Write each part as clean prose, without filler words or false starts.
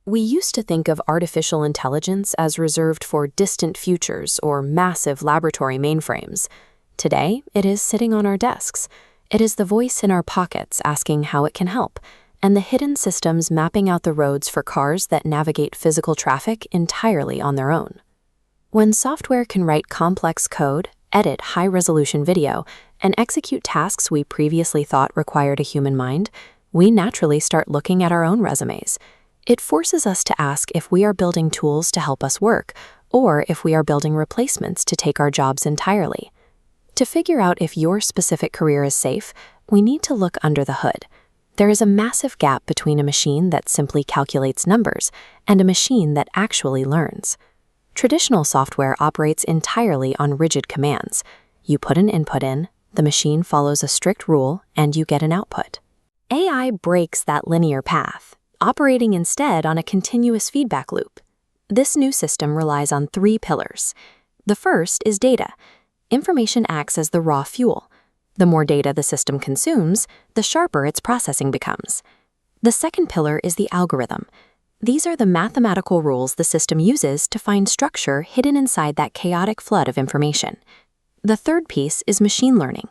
We used to think of artificial intelligence as reserved for distant futures or massive laboratory mainframes. Today, it is sitting on our desks. It is the voice in our pockets asking how it can help, and the hidden systems mapping out the roads for cars that navigate physical traffic entirely on their own. When software can write complex code, edit high-resolution video, and execute tasks we previously thought required a human mind, we naturally start looking at our own resumes. It forces us to ask if we are building tools to help us work, or if we are building replacements to take our jobs entirely. To figure out if your specific career is safe, we need to look under the hood. There is a massive gap between a machine that simply calculates numbers and a machine that actually learns. Traditional software operates entirely on rigid commands. You put an input in, the machine follows a strict rule, and you get an output. AI breaks that linear path, operating instead on a continuous feedback loop. This new system relies on 3 pillars. The first is data. Information acts as the raw fuel. The more data the system consumes, the sharper its processing becomes. The second pillar is the algorithm. These are the mathematical rules the system uses to find structure hidden inside that chaotic flood of information. The third piece is machine learning.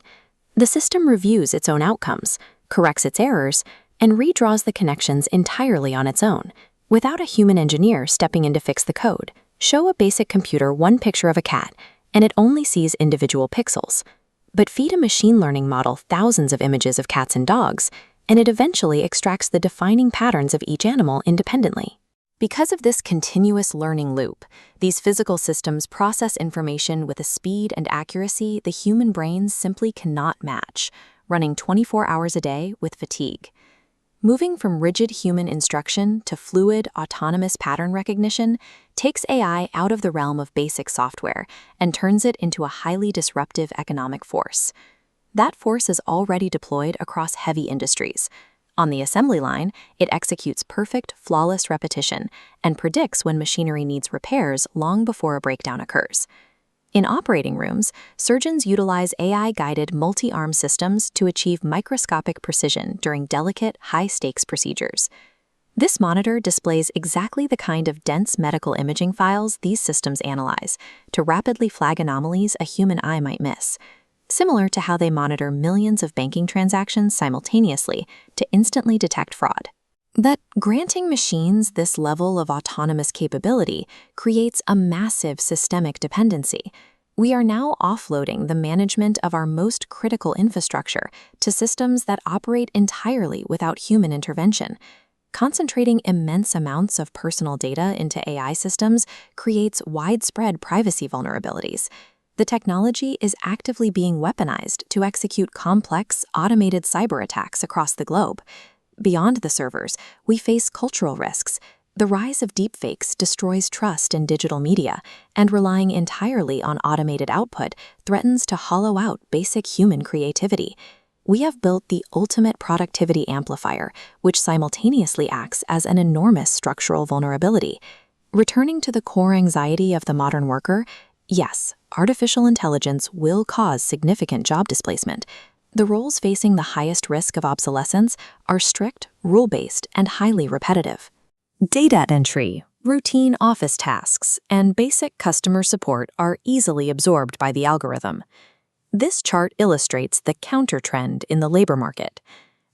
The system reviews its own outcomes, corrects its errors, and redraws the connections entirely on its own, without a human engineer stepping in to fix the code. Show a basic computer one picture of a cat, and it only sees individual pixels. But feed a machine learning model thousands of images of cats and dogs, and it eventually extracts the defining patterns of each animal independently. Because of this continuous learning loop, these physical systems process information with a speed and accuracy the human brain simply cannot match, running 24 hours a day with fatigue. Moving from rigid human instruction to fluid, autonomous pattern recognition takes AI out of the realm of basic software and turns it into a highly disruptive economic force. That force is already deployed across heavy industries. On the assembly line, it executes perfect, flawless repetition and predicts when machinery needs repairs long before a breakdown occurs. In operating rooms, surgeons utilize AI-guided multi-arm systems to achieve microscopic precision during delicate, high-stakes procedures. This monitor displays exactly the kind of dense medical imaging files these systems analyze to rapidly flag anomalies a human eye might miss, similar to how they monitor millions of banking transactions simultaneously to instantly detect fraud. That granting machines this level of autonomous capability creates a massive systemic dependency. We are now offloading the management of our most critical infrastructure to systems that operate entirely without human intervention. Concentrating immense amounts of personal data into AI systems creates widespread privacy vulnerabilities. The technology is actively being weaponized to execute complex, automated cyber attacks across the globe. Beyond the servers, we face cultural risks. The rise of deepfakes destroys trust in digital media, and relying entirely on automated output threatens to hollow out basic human creativity. We have built the ultimate productivity amplifier, which simultaneously acts as an enormous structural vulnerability. Returning to the core anxiety of the modern worker, yes, artificial intelligence will cause significant job displacement. The roles facing the highest risk of obsolescence are strict, rule-based, and highly repetitive. Data entry, routine office tasks, and basic customer support are easily absorbed by the algorithm. This chart illustrates the counter-trend in the labor market.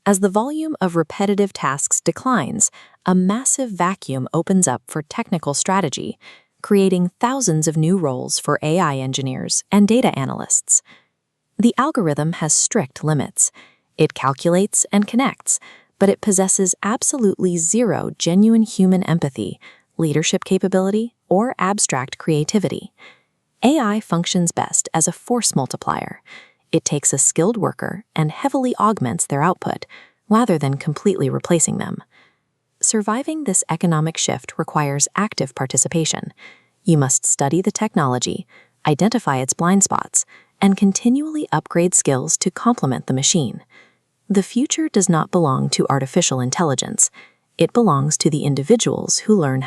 As the volume of repetitive tasks declines, a massive vacuum opens up for technical strategy, creating thousands of new roles for AI engineers and data analysts. The algorithm has strict limits. It calculates and connects, but it possesses absolutely zero genuine human empathy, leadership capability, or abstract creativity. AI functions best as a force multiplier. It takes a skilled worker and heavily augments their output, rather than completely replacing them. Surviving this economic shift requires active participation. You must study the technology, identify its blind spots, and continually upgrade skills to complement the machine. The future does not belong to artificial intelligence. It belongs to the individuals who learn